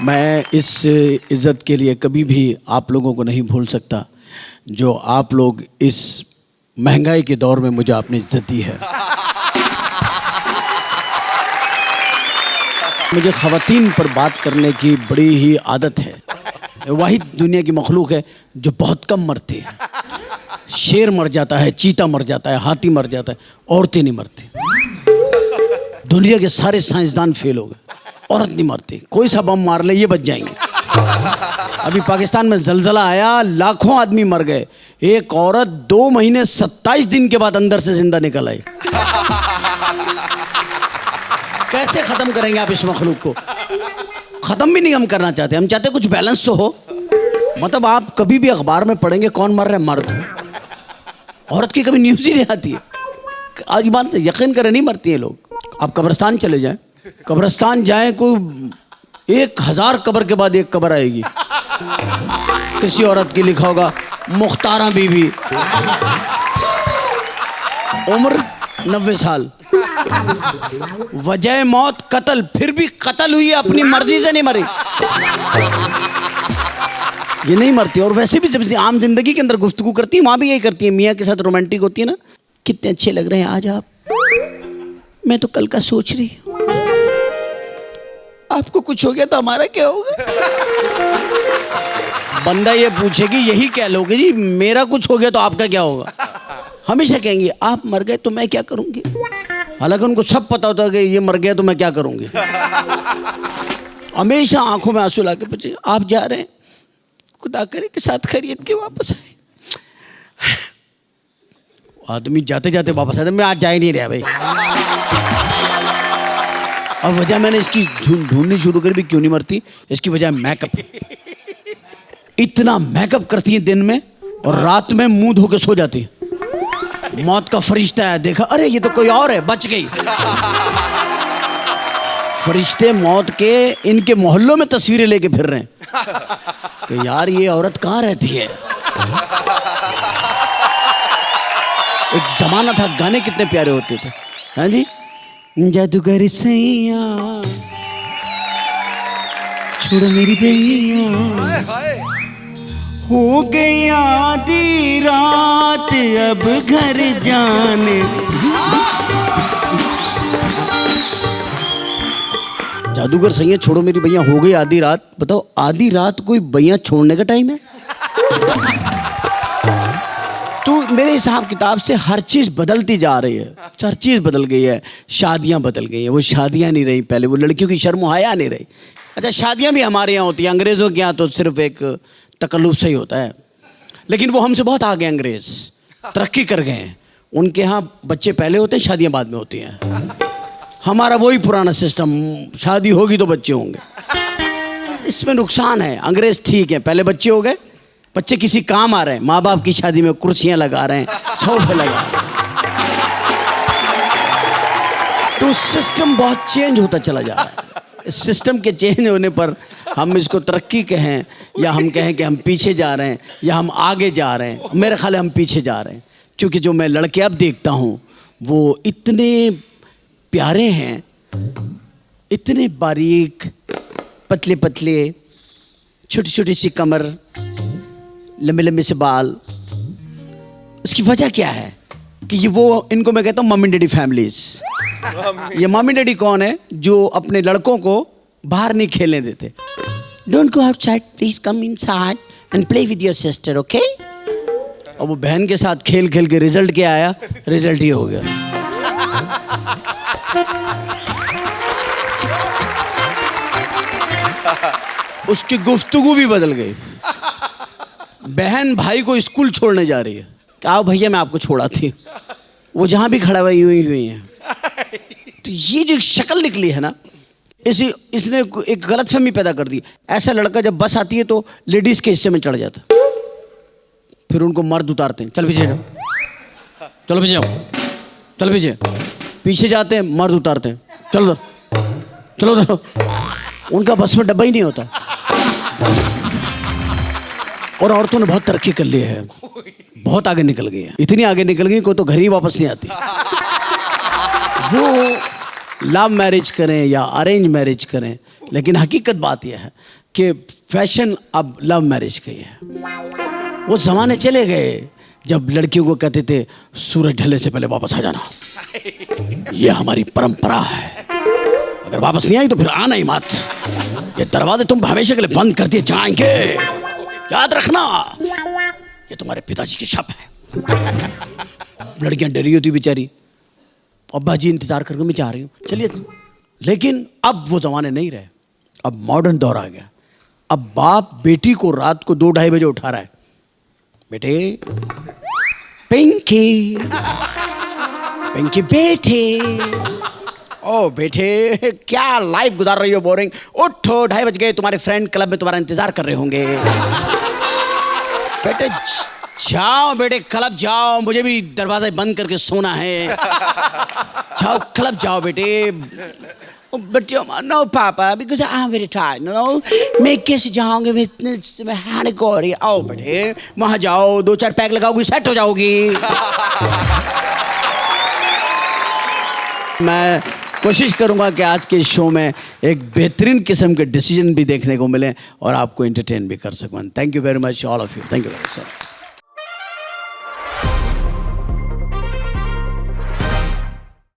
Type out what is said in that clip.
मैं इस इज़्ज़त के लिए कभी भी आप लोगों को नहीं भूल सकता जो आप लोग इस महंगाई के दौर में मुझे आपने इज़्ज़त दी है। मुझे ख़वातीन पर बात करने की बड़ी ही आदत है। वाहिद दुनिया की मखलूक है जो बहुत कम मरती है। शेर मर जाता है, चीता मर जाता है, हाथी मर जाता है, औरतें नहीं मरती। दुनिया के सारे साइंसदान फेल हो गए, औरत नहीं मरती। कोई सा बम मार ले ये बच जाएंगे। अभी पाकिस्तान में जलजला आया, लाखों आदमी मर गए, एक औरत 2 महीने 27 दिन के बाद अंदर से जिंदा निकल आई। कैसे खत्म करेंगे आप इस मखलूक को? खत्म भी नहीं हम करना चाहते, हम चाहते कुछ बैलेंस तो हो। मतलब आप कभी भी अखबार में पढ़ेंगे कौन मर रहा है? मर्द। औरत की कभी न्यूज ही नहीं आती है। आज बात से यकीन करें, नहीं मरती है लोग। आप कब्रिस्तान चले जाएं, कब्रिस्तान जाएं, कोई 1000 कब्र के बाद एक कब्र आएगी। किसी औरत की लिखा होगा मुख्तारा बीबी, उम्र 90 साल, वजह मौत कत्ल। फिर भी कत्ल हुई, अपनी मर्जी से नहीं मरी। ये नहीं मरती। और वैसे भी जब आम जिंदगी के अंदर गुफ्तगू करती है वहां भी यही करती है। मियाँ के साथ रोमांटिक होती है ना, कितने अच्छे लग रहे हैं आज आप, मैं तो कल का सोच रही हूँ। आपको कुछ हो गया तो हमारा क्या होगा? बंदा ये पूछेगी, यही कह लोगे जी मेरा कुछ हो गया तो आपका क्या होगा? हमेशा कहेंगे आप मर गए तो मैं क्या करूंगी। हालांकि उनको सब पता होता है कि ये मर गया तो मैं क्या करूंगी। हमेशा आंखों में आंसू लाके पूछे आप जा रहे हैं, खुदा करे के साथ खैरियत के वापस आए। आदमी जाते जाते वापस आते, मैं आज जा ही नहीं रहा भाई। और वजह मैंने इसकी ढूंढनी शुरू करी भी, क्यों नहीं मरती? इसकी वजह मेकअप। इतना मेकअप करती है दिन में और रात में मुंह धो के सो जाती है। मौत का फरिश्ता है, देखा अरे ये तो कोई और है, बच गई। फरिश्ते मौत के इनके मोहल्लों में तस्वीरें लेके फिर रहे हैं कि यार ये औरत कहाँ रहती है। एक जमाना था, गाने कितने प्यारे होते थे। हाँ जी, जादूगर सैया छोड़ मेरी भैया, हो गई आधी रात अब घर जाने। जादूगर सैया छोड़ो मेरी भैया, हो गई आधी रात। बताओ आधी रात कोई भैया छोड़ने का टाइम है? तो मेरे हिसाब किताब से हर चीज़ बदलती जा रही है। हर चीज़ बदल गई है। शादियां बदल गई हैं, वो शादियां नहीं रही पहले, वो लड़कियों की शर्म हया नहीं रही। अच्छा शादियां भी हमारे यहाँ होती हैं, अंग्रेज़ों के यहाँ तो सिर्फ एक तकल्लुफ़ से ही होता है। लेकिन वो हमसे बहुत आगे, अंग्रेज़ तरक्की कर गए हैं। उनके यहाँ बच्चे पहले होते हैं, शादियाँ बाद में होती हैं। हमारा वही पुराना सिस्टम, शादी होगी तो बच्चे होंगे। इसमें नुकसान है। अंग्रेज़ ठीक है, पहले बच्चे हो गए, बच्चे किसी काम आ रहे हैं, माँ बाप की शादी में कुर्सियाँ लगा रहे हैं, सोफे लगा रहे हैं। तो सिस्टम बहुत चेंज होता चला जा रहा है। इस सिस्टम के चेंज होने पर हम इसको तरक्की कहें या हम कहें कि हम पीछे जा रहे हैं या हम आगे जा रहे हैं, मेरे ख्याल है हम पीछे जा रहे हैं। क्योंकि जो मैं लड़के अब देखता हूँ वो इतने प्यारे हैं, इतने बारीक, पतले पतले, छोटी छोटी सी कमर, लंबे लंबे से बाल। इसकी वजह क्या है कि ये वो, इनको मैं कहता हूँ मम्मी डैडी फैमिलीज। ये मम्मी डैडी कौन है? जो अपने लड़कों को बाहर नहीं खेलने देते। Don't go outside, please come inside and play with your sister, okay? और वो बहन के साथ खेल खेल के रिजल्ट क्या आया? रिजल्ट ये हो गया। उसकी गुफ्तगू भी बदल गई। बहन भाई को स्कूल छोड़ने जा रही है, आओ भैया मैं आपको छोड़ा थी। वो जहां भी खड़ा हुआ यूं ही है। तो ये जो शक्ल निकली है ना, इसने एक गलतफहमी पैदा कर दी। ऐसा लड़का जब बस आती है तो लेडीज के हिस्से में चढ़ जाता, फिर उनको मर्द उतारते हैं, चल पीछे जाओ, चलो पीछे जाओ, चल पीछे। पीछे जाते हैं, मर्द उतारते हैं, चलो चलो चलो। उनका बस में डब्बा ही नहीं होता। और औरतों ने बहुत तरक्की कर ली है, बहुत आगे निकल गई है। इतनी आगे निकल गई कोई तो घर ही वापस नहीं आती। वो लव मैरिज करें या अरेंज मैरिज करें, लेकिन हकीकत बात यह है कि फैशन अब लव मैरिज का ही है। वो ज़माने चले गए जब लड़कियों को कहते थे सूरज ढलने से पहले वापस आ जाना, ये हमारी परंपरा है, अगर वापस नहीं आई तो फिर आना ही मत, ये दरवाजे तुम हमेशा के लिए बंद कर दिए जाएंगे, याद रखना, ये तुम्हारे पिताजी की शप है। लड़कियां डरी होती बेचारी, अब्बा जी इंतजार करके मैं जा रही हूँ, चलिए। लेकिन अब वो जमाने नहीं रहे, अब मॉडर्न दौर आ गया। अब बाप बेटी को रात को 2-2:30 बजे उठा रहा है, बेटे पिंकी, पिंकी बेटे, ओ बेटे क्या लाइफ गुजार रही हो, बोरिंग, उठो 2:30 बज गए, तुम्हारे फ्रेंड क्लब में तुम्हारा इंतजार कर रहे होंगे, बेटे जाओ, बेटे क्लब जाओ, मुझे भी दरवाजा बंद करके सोना है, जाओ क्लब जाओ बेटे। But no पापा, because I'm very tired, no, मैं कैसे जाऊंगी, मैं हाने को रही, आओ बेटे वहाँ जाओ, 2-4 पैक लगाओगी, सेट हो जाओगी। मैं कोशिश करूंगा कि आज के शो में एक बेहतरीन किस्म के डिसीजन भी देखने को मिले और आपको एंटरटेन भी कर सकूं। Thank you very much all of you, thank you very much sir.